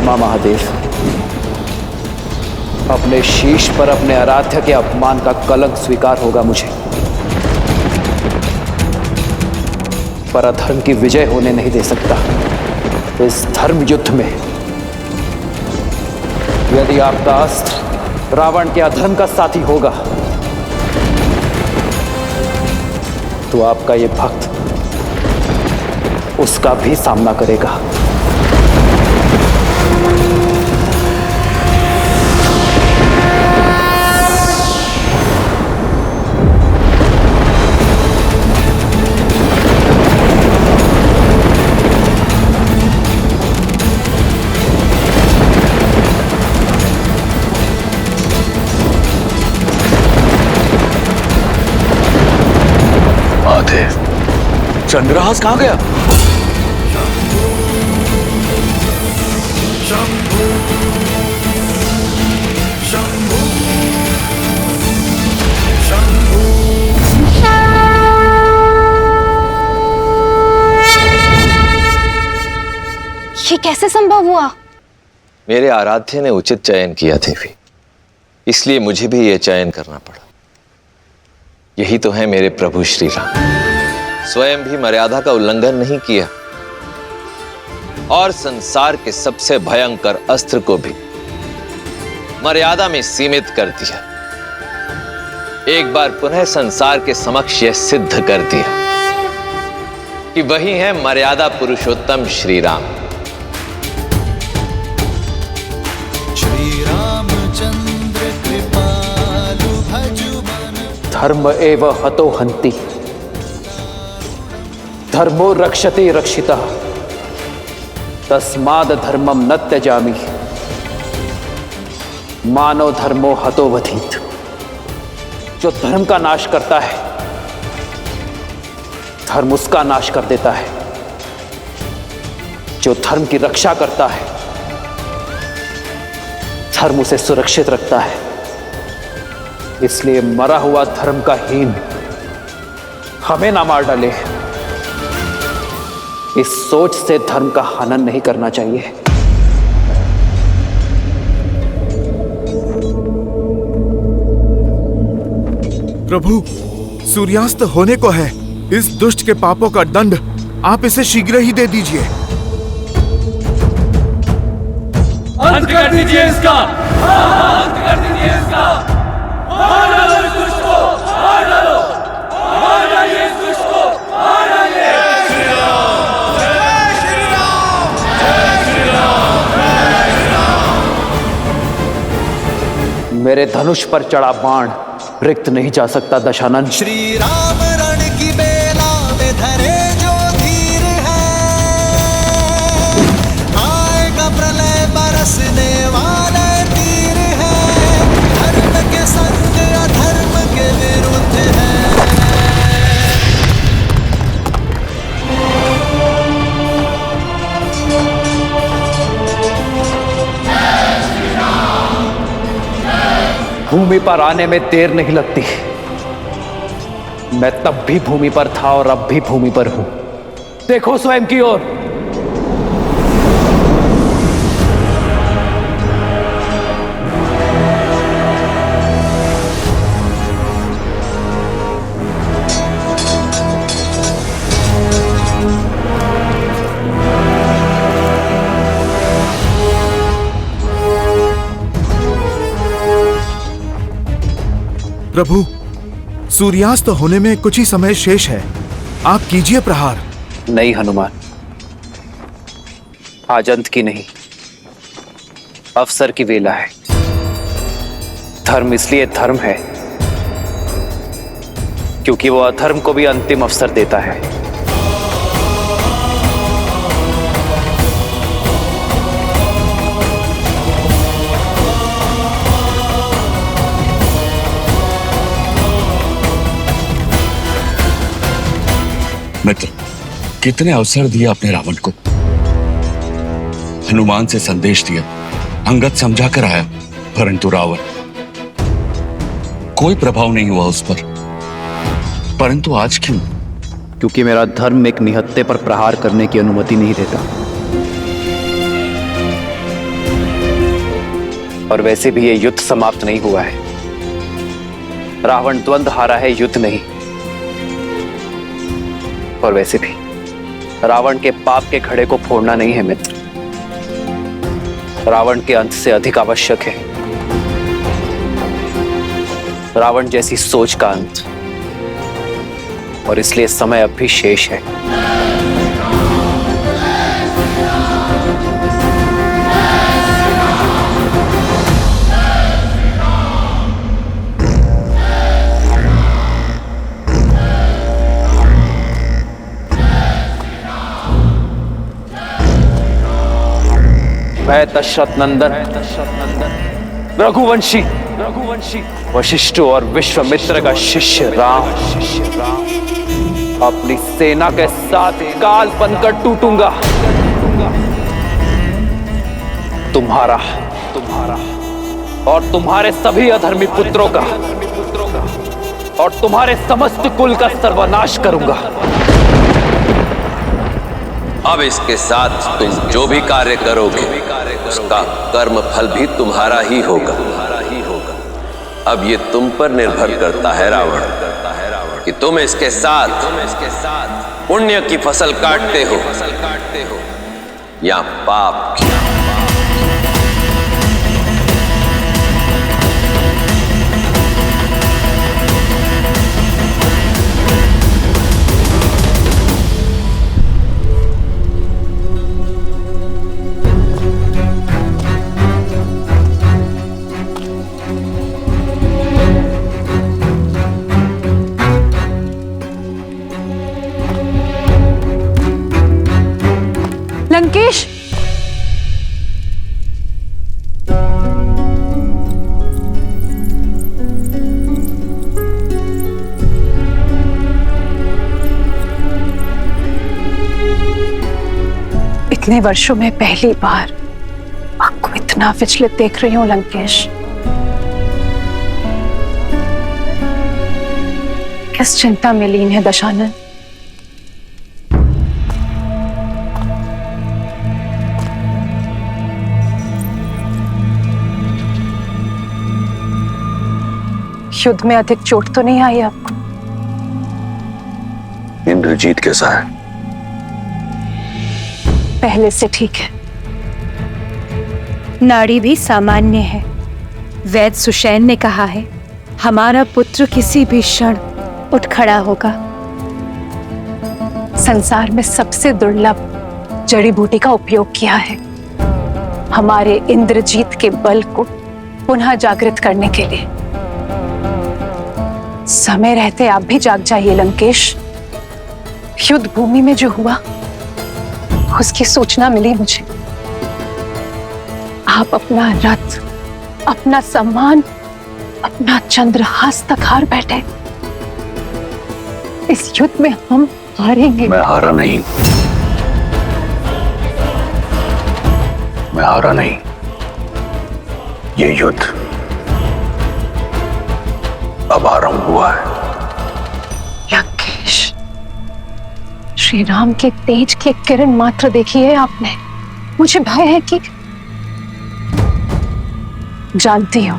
क्षमा महादेव। अपने शीश पर अपने आराध्य के अपमान का कलंक स्वीकार होगा मुझे, पर अधर्म की विजय होने नहीं दे सकता। इस धर्म युद्ध में यदि आपका अस्त्र रावण के अधर्म का साथी होगा तो आपका ये भक्त उसका भी सामना करेगा। चंद्रहास कहां गया? ये कैसे संभव हुआ? मेरे आराध्य ने उचित चयन किया देवी, इसलिए मुझे भी यह चयन करना पड़ा। यही तो है मेरे प्रभु श्री राम, स्वयं भी मर्यादा का उल्लंघन नहीं किया और संसार के सबसे भयंकर अस्त्र को भी मर्यादा में सीमित कर दिया। एक बार पुनः संसार के समक्ष यह सिद्ध कर दिया कि वही है मर्यादा पुरुषोत्तम श्री राम। श्री रामचंद्र कृपालु भजुमन धर्म एव हतो हन्ति, धर्मो रक्षते रक्षिता, तस्माद् धर्मम न त्यजामि, मानव धर्मो हतो वधीत। जो धर्म का नाश करता है धर्म उसका नाश कर देता है, जो धर्म की रक्षा करता है धर्म उसे सुरक्षित रखता है। इसलिए मरा हुआ धर्म का हीन हमें ना मार डाले, इस सोच से धर्म का हनन नहीं करना चाहिए। प्रभु, सूर्यास्त होने को है। इस दुष्ट के पापों का दंड आप इसे शीघ्र ही दे दीजिए। अंत कर दीजिए इसका, अंत कर दीजिए इसका। मार डालो इस दुष्ट को, मार डालो, मार डालिए इस दुष्ट को, मार डालिए। मेरे धनुष पर चढ़ा बाण रिक्त नहीं जा सकता दशानन। श्री राम रण की बेला में धरे जो धीर है, आएगा प्रलय बरसने वाले तीर है, धर्म के संग अधर्म के विरुद्ध है। भूमि पर आने में देर नहीं लगती। मैं तब भी भूमि पर था और अब भी भूमि पर हूं। देखो स्वयं की ओर। प्रभु, सूर्यास्त होने में कुछ ही समय शेष है। आप कीजिए प्रहार। नहीं हनुमान, आज अंत की नहीं, अवसर की वेला है। धर्म इसलिए धर्म है क्योंकि वो अधर्म को भी अंतिम अवसर देता है। मित्र, कितने अवसर दिए अपने रावण को। हनुमान से संदेश दिया, अंगद समझा कर आया, परंतु रावण, कोई प्रभाव नहीं हुआ उस पर। परंतु आज क्यों? क्योंकि मेरा धर्म एक निहत्थे पर प्रहार करने की अनुमति नहीं देता। और वैसे भी ये युद्ध समाप्त नहीं हुआ है। रावण द्वंद्व हारा है, युद्ध नहीं। और वैसे भी रावण के पाप के घड़े को फोड़ना नहीं है मित्र, रावण के अंत से अधिक आवश्यक है रावण जैसी सोच का अंत। और इसलिए समय अब भी शेष है। मैं दशरथ नंदन रघुवंशी वशिष्ठ और विश्वामित्र का शिष्य राम अपनी सेना के साथ काल बनकर टूटूंगा। तुम्हारा और तुम्हारे सभी अधर्मी पुत्रों का और तुम्हारे समस्त कुल का सर्वनाश करूंगा। अब इसके साथ तुम जो भी कार्य करोगे उसका कर्म फल भी तुम्हारा ही होगा। अब ये तुम पर निर्भर करता है रावण कि तुम इसके साथ पुण्य की फसल काटते हो या पाप की। लंकेश, इतने वर्षों में पहली बार आपको इतना विचलित देख रही हूं लंकेश। किस चिंता में लीन है दशानन? युद्ध में अधिक चोट तो नहीं आई आपको? इंद्रजीत कैसा है? पहले से ठीक है। नाड़ी भी सामान्य है। वैद्य सुषैन ने कहा है हमारा पुत्र किसी भी क्षण उठ खड़ा होगा। संसार में सबसे दुर्लभ जड़ी बूटी का उपयोग किया है हमारे इंद्रजीत के बल को पुनः जागृत करने के लिए। समय रहते आप भी जाग जाइए लंकेश। युद्ध भूमि में जो हुआ उसकी सूचना मिली मुझे। आप अपना रथ, अपना सम्मान, अपना चंद्रहास तक हार बैठे। इस युद्ध में हम हारेंगे। मैं हारा नहीं, मैं हारा नहीं। ये युद्ध अब आरंभ हुआ है। लंकेश, श्री राम के तेज की किरण मात्र देखी है आपने। मुझे भय है कि जानती हूं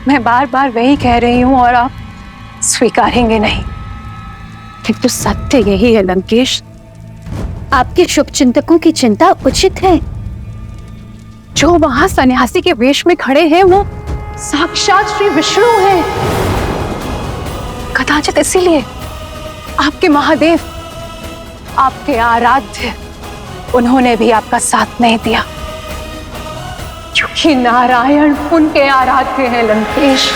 मैं बार बार वही कह रही हूं और आप स्वीकारेंगे नहीं। किंतु सत्य यही है लंकेश, आपके शुभ चिंतकों की चिंता उचित है। जो वहां सन्यासी के वेश में खड़े हैं वो साक्षात श्री विष्णु हैं। कदाचित इसीलिए आपके महादेव, आपके आराध्य, उन्होंने भी आपका साथ नहीं दिया, क्योंकि नारायण उनके आराध्य हैं लंकेश।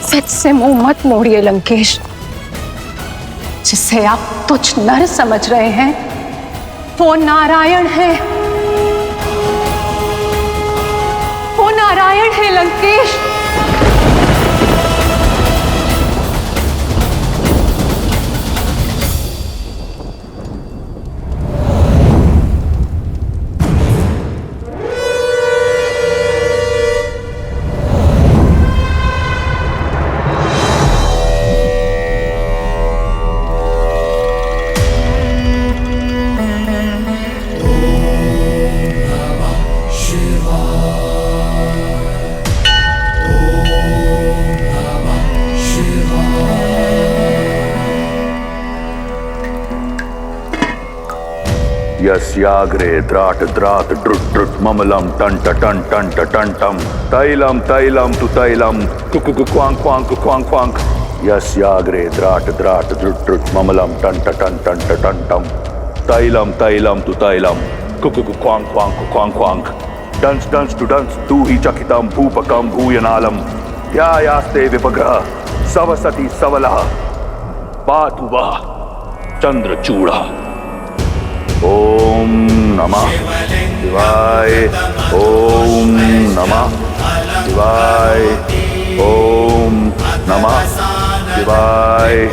सच से मुंह मत मोड़िए लंकेश। जिसे आप तुच्छ नर समझ रहे हैं वो नारायण है, वो नारायण है लंकेश। यस्याग्रे द्राट द्राट ड्रुट ड्रुट ममलम टंट टन टंट टंटम तैलम तैलम तु तैलम कुकु क्वांग क्वांग क्वांग क्वांग यस्याग्रे द्राट द्राट ड्रुट ड्रुट ममलम टंट टन टंट टंटम तैलम तैलम तु तैलम कुकु क्वांग क्वांग क्वांग क्वांग डंस डंस टू डंस तू ही चकितम भूपकम भूयनालम या यास्ते विपग्रह सवसति सवलः पातु वः चंद्रचूड़ा। ओम नमः शिवाय। ओम नमः शिवाय। ओम नमः शिवाय।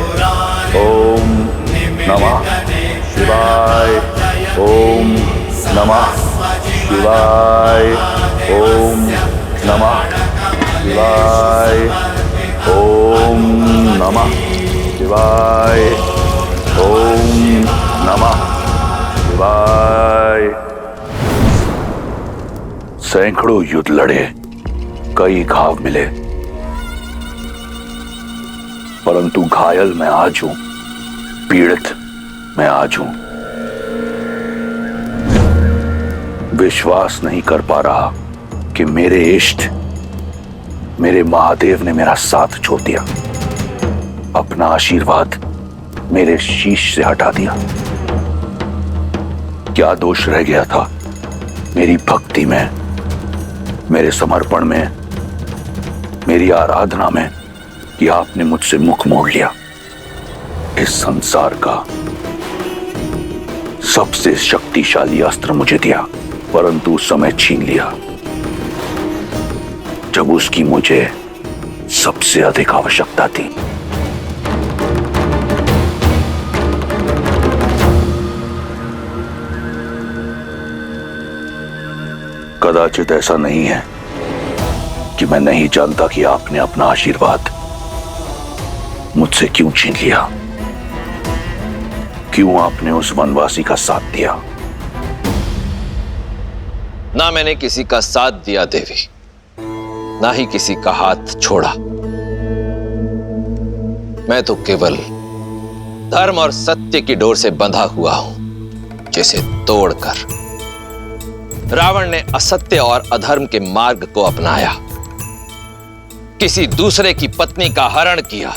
ओम नमः शिवाय। ओम नमः शिवाय। ओम नमः शिवाय। ओम नमः शिवाय। ओम नमः शिवाय। सैकड़ों युद्ध लड़े, कई घाव मिले, परंतु घायल मैं आज हूं, पीड़ित मैं आज हूं। विश्वास नहीं कर पा रहा कि मेरे इष्ट, मेरे महादेव ने मेरा साथ छोड़ दिया, अपना आशीर्वाद मेरे शीश से हटा दिया। क्या दोष रह गया था मेरी भक्ति में, मेरे समर्पण में, मेरी आराधना में कि आपने मुझसे मुख मोड़ लिया। इस संसार का सबसे शक्तिशाली अस्त्र मुझे दिया, परंतु उस समय छीन लिया जब उसकी मुझे सबसे अधिक आवश्यकता थी। कदाचित ऐसा नहीं है कि मैं नहीं जानता कि आपने अपना आशीर्वाद मुझसे क्यों छीन लिया, क्यों आपने उस वनवासी का साथ दिया। ना मैंने किसी का साथ दिया देवी, ना ही किसी का हाथ छोड़ा। मैं तो केवल धर्म और सत्य की डोर से बंधा हुआ हूं, जिसे तोड़कर रावण ने असत्य और अधर्म के मार्ग को अपनाया, किसी दूसरे की पत्नी का हरण किया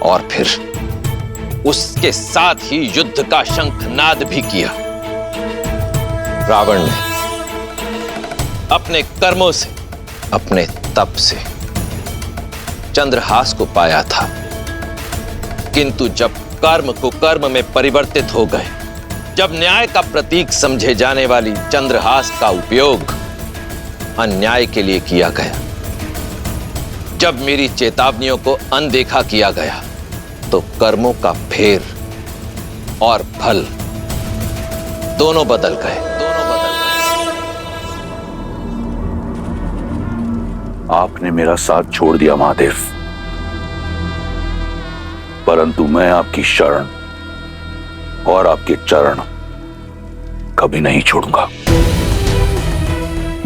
और फिर उसके साथ ही युद्ध का शंखनाद भी किया। रावण ने अपने कर्मों से, अपने तप से चंद्रहास को पाया था, किंतु जब कर्म कुकर्म में परिवर्तित हो गए, जब न्याय का प्रतीक समझे जाने वाली चंद्रहास का उपयोग अन्याय के लिए किया गया, जब मेरी चेतावनियों को अनदेखा किया गया, तो कर्मों का फेर और फल दोनों बदल गए। आपने मेरा साथ छोड़ दिया महादेव, परंतु मैं आपकी शरण और आपके चरण कभी नहीं छोड़ूंगा।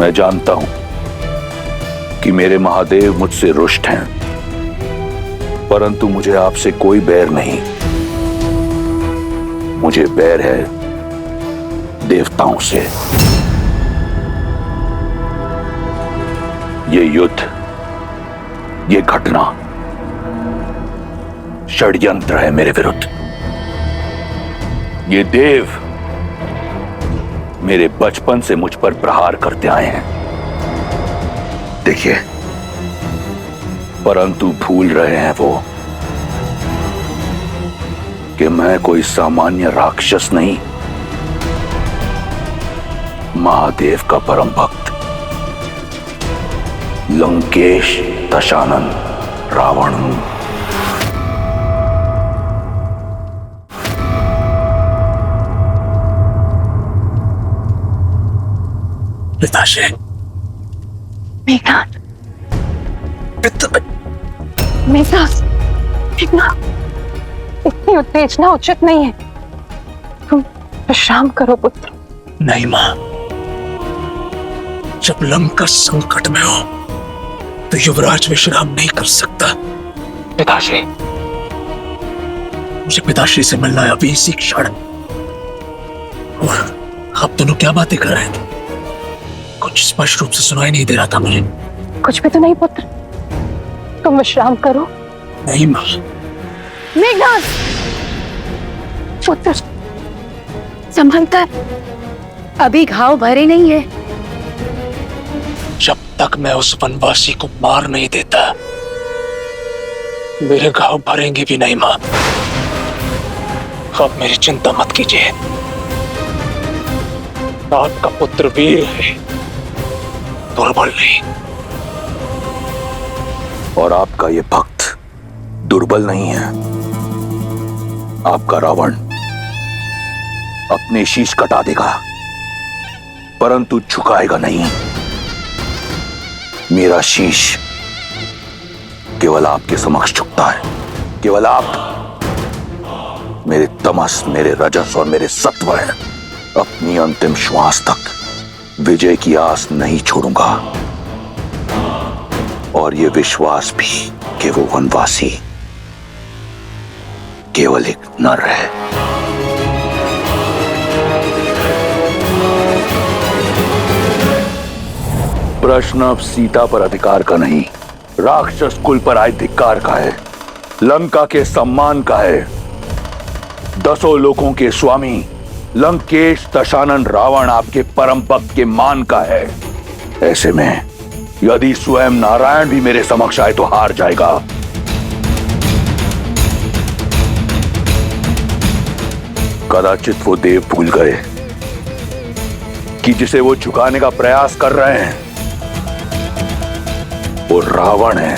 मैं जानता हूं कि मेरे महादेव मुझसे रुष्ट हैं, परंतु मुझे आपसे कोई बैर नहीं। मुझे बैर है देवताओं से। ये युद्ध, ये घटना षड्यंत्र है मेरे विरुद्ध। ये देव मेरे बचपन से मुझ पर प्रहार करते आए हैं, देखिए, परंतु भूल रहे हैं वो कि मैं कोई सामान्य राक्षस नहीं, महादेव का परम भक्त, लंकेश दशानन रावण हूं। पिताश्री, मेघनाथ, मेघनाथ, मेघनाथ, इतनी उत्तेजना उचित नहीं है। तुम विश्राम करो पुत्र। नहीं मां, जब लंका संकट में हो तो युवराज विश्राम नहीं कर सकता। पिताश्री, मुझे पिताश्री से मिलना है अभी इसी क्षण। और आप दोनों क्या बातें कर रहे थे? कुछ स्पष्ट रूप से सुनाई नहीं दे रहा था मुझे। कुछ भी तो नहीं पुत्र, तुम विश्राम करो। नहीं माँ। मेघनाद, पुत्र संभल कर, अभी घाव भरे नहीं है। जब तक मैं उस वनवासी को मार नहीं देता मेरे घाव भरेंगे भी नहीं माँ। आप मेरी चिंता मत कीजिए। आपका पुत्र वीर है, दुर्बल नहीं। और आपका ये भक्त दुर्बल नहीं है। आपका रावण अपने शीश कटा देगा परंतु झुकाएगा नहीं। मेरा शीश केवल आपके समक्ष झुकता है। केवल आप मेरे तमस, मेरे रजस और मेरे सत्व हैं। अपनी अंतिम श्वास तक विजय की आस नहीं छोड़ूंगा। और ये विश्वास भी कि वो वनवासी केवल एक नर है। प्रश्न अब सीता पर अधिकार का नहीं, राक्षस कुल पर आए धिक्कार का है, लंका के सम्मान का है, 10 लोकों के स्वामी लंकेश दशानन रावण आपके परम भक्त के मान का है। ऐसे में यदि स्वयं नारायण भी मेरे समक्ष आए तो हार जाएगा। कदाचित वो देव भूल गए कि जिसे वो झुकाने का प्रयास कर रहे हैं वो रावण है।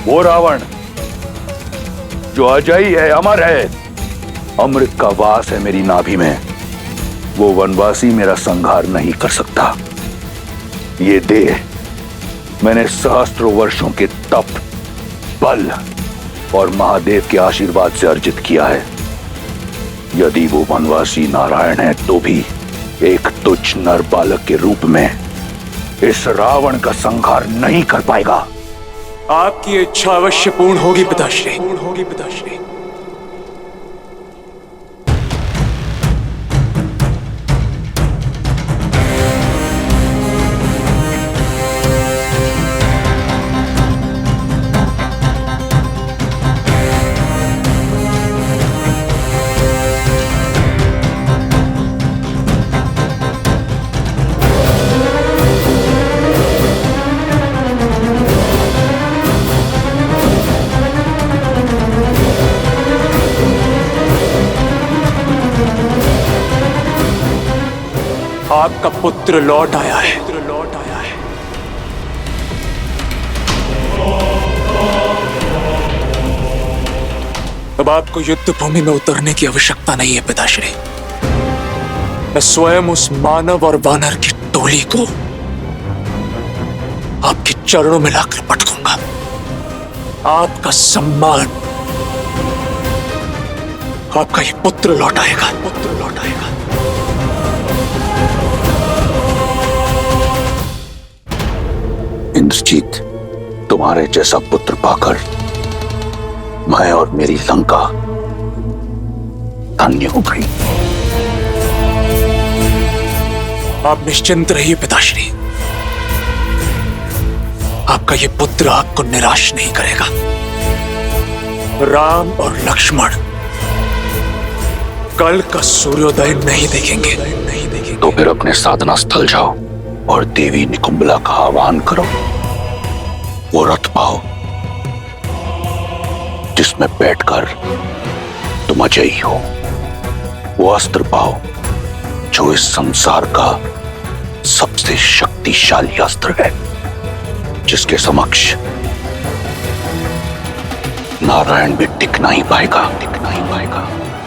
वो रावण जो अजयी है, अमर है, अमृत का वास है मेरी नाभि में। वो वनवासी मेरा संहार नहीं कर सकता। ये देह मैंने सहस्त्रों वर्षों के तप, बल और महादेव के आशीर्वाद से अर्जित किया है। यदि वो वनवासी नारायण है तो भी एक तुच्छ नर बालक के रूप में इस रावण का संहार नहीं कर पाएगा। आपकी इच्छा अवश्य पूर्ण होगी पिताश्री। आपका पुत्र लौट आया है। अब आपको युद्ध भूमि में उतरने की आवश्यकता नहीं है पिताश्री। मैं स्वयं उस मानव और वानर की टोली को आपके चरणों में लाकर पटकूंगा। आपका सम्मान, आपका ये पुत्र लौट आएगा। इंद्रजीत, तुम्हारे जैसा पुत्र पाकर मैं और मेरी लंका धन्य हो गई। आप निश्चिंत रहिए पिताश्री। आपका ये पुत्र आपको निराश नहीं करेगा। राम और लक्ष्मण कल का सूर्योदय नहीं देखेंगे। तो फिर अपने साधना स्थल जाओ और देवी निकुंबला का आह्वान करो। वो रथ पाओ जिसमें बैठकर तुम अजयी हो। वो अस्त्र पाओ जो इस संसार का सबसे शक्तिशाली अस्त्र है, जिसके समक्ष नारायण भी टिक नहीं पाएगा।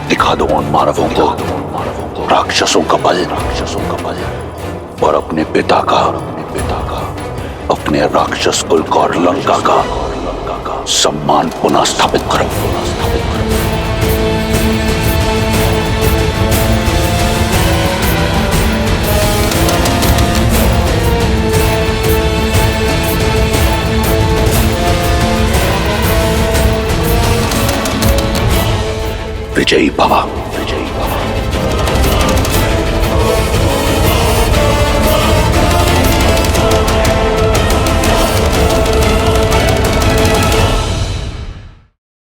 दिखा दो उन मानवों को राक्षसों का बल और अपने पिता का, अपने राक्षस कुल का और लंका का सम्मान पुनः स्थापित करो। विजयी भव।